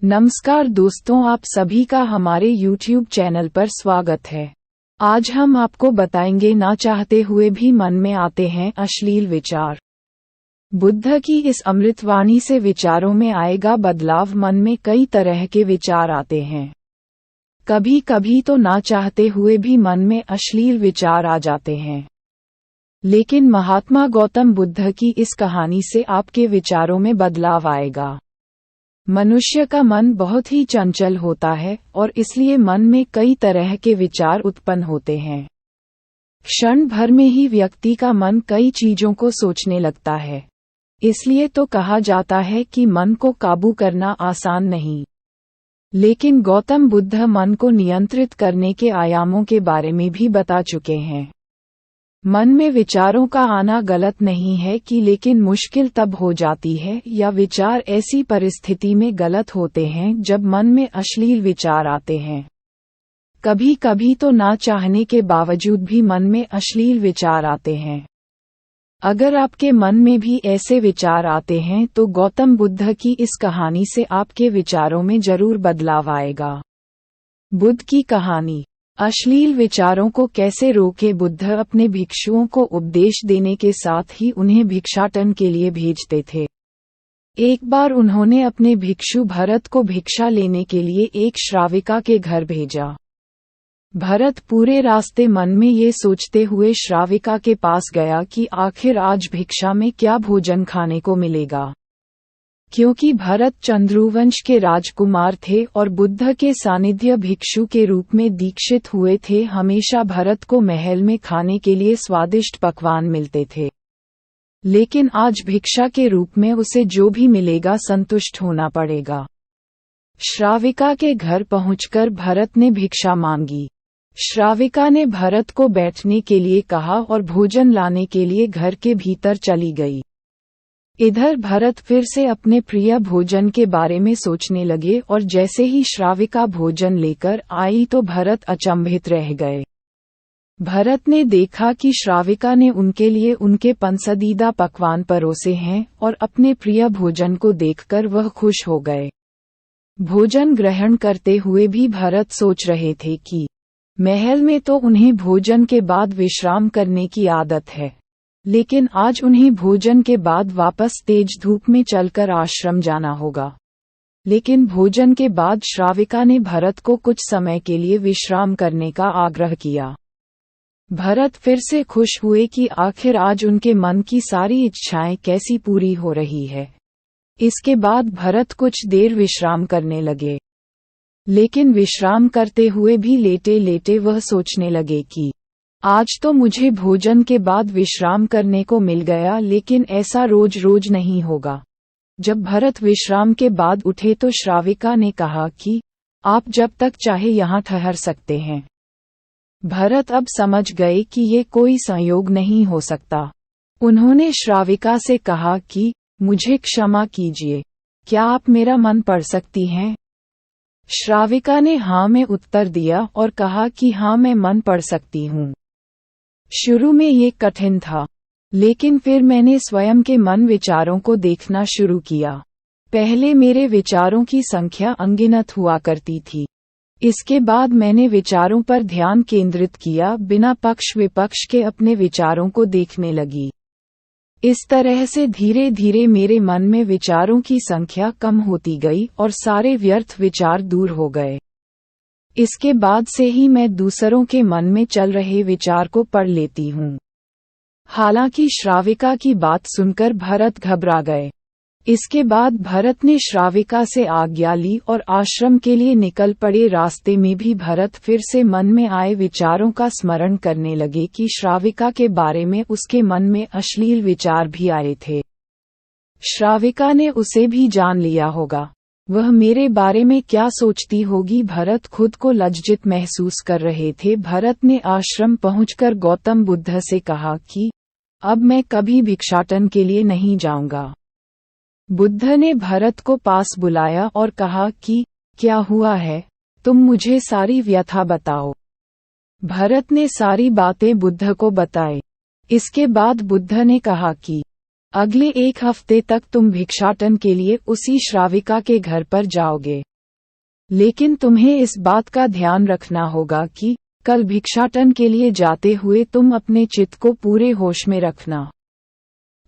नमस्कार दोस्तों, आप सभी का हमारे YouTube चैनल पर स्वागत है। आज हम आपको बताएंगे ना चाहते हुए भी मन में आते हैं अश्लील विचार। बुद्ध की इस अमृतवाणी से विचारों में आएगा बदलाव। मन में कई तरह के विचार आते हैं। कभी कभी तो ना चाहते हुए भी मन में अश्लील विचार आ जाते हैं। लेकिन महात्मा गौतम बुद्ध की इस कहानी से आपके विचारों में बदलाव आएगा। मनुष्य का मन बहुत ही चंचल होता है और इसलिए मन में कई तरह के विचार उत्पन्न होते हैं। क्षण भर में ही व्यक्ति का मन कई चीजों को सोचने लगता है। इसलिए तो कहा जाता है कि मन को काबू करना आसान नहीं। लेकिन गौतम बुद्ध मन को नियंत्रित करने के आयामों के बारे में भी बता चुके हैं। मन में विचारों का आना गलत नहीं है कि लेकिन मुश्किल तब हो जाती है या विचार ऐसी परिस्थिति में गलत होते हैं जब मन में अश्लील विचार आते हैं। कभी कभी तो ना चाहने के बावजूद भी मन में अश्लील विचार आते हैं। अगर आपके मन में भी ऐसे विचार आते हैं तो गौतम बुद्ध की इस कहानी से आपके विचारों में जरूर बदलाव आएगा। बुद्ध की कहानी। अश्लील विचारों को कैसे रोके। बुद्ध अपने भिक्षुओं को उपदेश देने के साथ ही उन्हें भिक्षाटन के लिए भेजते थे। एक बार उन्होंने अपने भिक्षु भरत को भिक्षा लेने के लिए एक श्राविका के घर भेजा। भरत पूरे रास्ते मन में ये सोचते हुए श्राविका के पास गया कि आखिर आज भिक्षा में क्या भोजन खाने को मिलेगा। क्योंकि भरत चंद्रुवंश के राजकुमार थे और बुद्ध के सानिध्य भिक्षु के रूप में दीक्षित हुए थे, हमेशा भरत को महल में खाने के लिए स्वादिष्ट पकवान मिलते थे। लेकिन आज भिक्षा के रूप में उसे जो भी मिलेगा संतुष्ट होना पड़ेगा। श्राविका के घर पहुंचकर भरत ने भिक्षा मांगी। श्राविका ने भरत को बैठने के लिए कहा और भोजन लाने के लिए घर के भीतर चली गई। इधर भरत फिर से अपने प्रिय भोजन के बारे में सोचने लगे और जैसे ही श्राविका भोजन लेकर आई तो भरत अचंभित रह गए। भरत ने देखा कि श्राविका ने उनके लिए उनके पसंदीदा पकवान परोसे हैं और अपने प्रिय भोजन को देखकर वह खुश हो गए। भोजन ग्रहण करते हुए भी भरत सोच रहे थे कि महल में तो उन्हें भोजन के बाद विश्राम करने की आदत है, लेकिन आज उन्हें भोजन के बाद वापस तेज धूप में चलकर आश्रम जाना होगा। लेकिन भोजन के बाद श्राविका ने भरत को कुछ समय के लिए विश्राम करने का आग्रह किया। भरत फिर से खुश हुए कि आखिर आज उनके मन की सारी इच्छाएं कैसी पूरी हो रही है। इसके बाद भरत कुछ देर विश्राम करने लगे। लेकिन विश्राम करते हुए भी लेटे लेटे वह सोचने लगे कि आज तो मुझे भोजन के बाद विश्राम करने को मिल गया, लेकिन ऐसा रोज रोज नहीं होगा। जब भरत विश्राम के बाद उठे तो श्राविका ने कहा कि आप जब तक चाहे यहाँ ठहर सकते हैं। भरत अब समझ गए कि ये कोई संयोग नहीं हो सकता। उन्होंने श्राविका से कहा कि मुझे क्षमा कीजिए, क्या आप मेरा मन पढ़ सकती हैं? श्राविका ने हाँ में उत्तर दिया और कहा कि हाँ, मैं मन पढ़ सकती हूँ। शुरू में ये कठिन था, लेकिन फिर मैंने स्वयं के मन विचारों को देखना शुरू किया। पहले मेरे विचारों की संख्या अनगिनत हुआ करती थी। इसके बाद मैंने विचारों पर ध्यान केंद्रित किया, बिना पक्ष विपक्ष के अपने विचारों को देखने लगी। इस तरह से धीरे धीरे मेरे मन में विचारों की संख्या कम होती गई और सारे व्यर्थ विचार दूर हो गए। इसके बाद से ही मैं दूसरों के मन में चल रहे विचार को पढ़ लेती हूँ। हालांकि श्राविका की बात सुनकर भरत घबरा गए। इसके बाद भरत ने श्राविका से आज्ञा ली और आश्रम के लिए निकल पड़े। रास्ते में भी भरत फिर से मन में आए विचारों का स्मरण करने लगे कि श्राविका के बारे में उसके मन में अश्लील विचार भी आए थे। श्राविका ने उसे भी जान लिया होगा, वह मेरे बारे में क्या सोचती होगी। भरत खुद को लज्जित महसूस कर रहे थे। भरत ने आश्रम पहुंचकर गौतम बुद्ध से कहा कि अब मैं कभी भिक्षाटन के लिए नहीं जाऊंगा। बुद्ध ने भरत को पास बुलाया और कहा कि क्या हुआ है, तुम मुझे सारी व्यथा बताओ। भरत ने सारी बातें बुद्ध को बताई। इसके बाद बुद्ध ने कहा कि अगले 1 हफ्ते तक तुम भिक्षाटन के लिए उसी श्राविका के घर पर जाओगे। लेकिन तुम्हें इस बात का ध्यान रखना होगा कि कल भिक्षाटन के लिए जाते हुए तुम अपने चित्त को पूरे होश में रखना।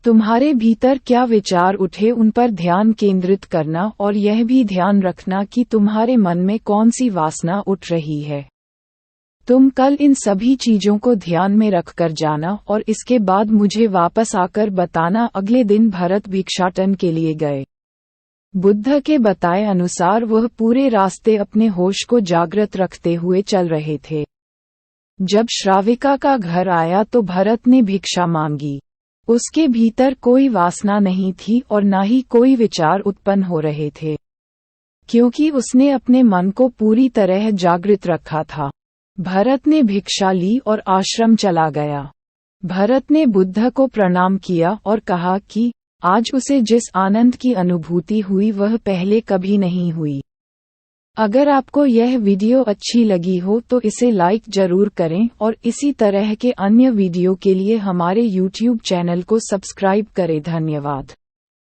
तुम्हारे भीतर क्या विचार उठे उन पर ध्यान केंद्रित करना और यह भी ध्यान रखना कि तुम्हारे मन में कौन सी वासना उठ रही है। तुम कल इन सभी चीजों को ध्यान में रखकर जाना और इसके बाद मुझे वापस आकर बताना। अगले दिन भरत भिक्षाटन के लिए गए। बुद्ध के बताए अनुसार वह पूरे रास्ते अपने होश को जागृत रखते हुए चल रहे थे। जब श्राविका का घर आया तो भरत ने भिक्षा मांगी। उसके भीतर कोई वासना नहीं थी और न ही कोई विचार उत्पन्न हो रहे थे, क्योंकि उसने अपने मन को पूरी तरह जागृत रखा था। भरत ने भिक्षा ली और आश्रम चला गया। भरत ने बुद्ध को प्रणाम किया और कहा कि आज उसे जिस आनंद की अनुभूति हुई वह पहले कभी नहीं हुई। अगर आपको यह वीडियो अच्छी लगी हो तो इसे लाइक जरूर करें और इसी तरह के अन्य वीडियो के लिए हमारे YouTube चैनल को सब्सक्राइब करें। धन्यवाद।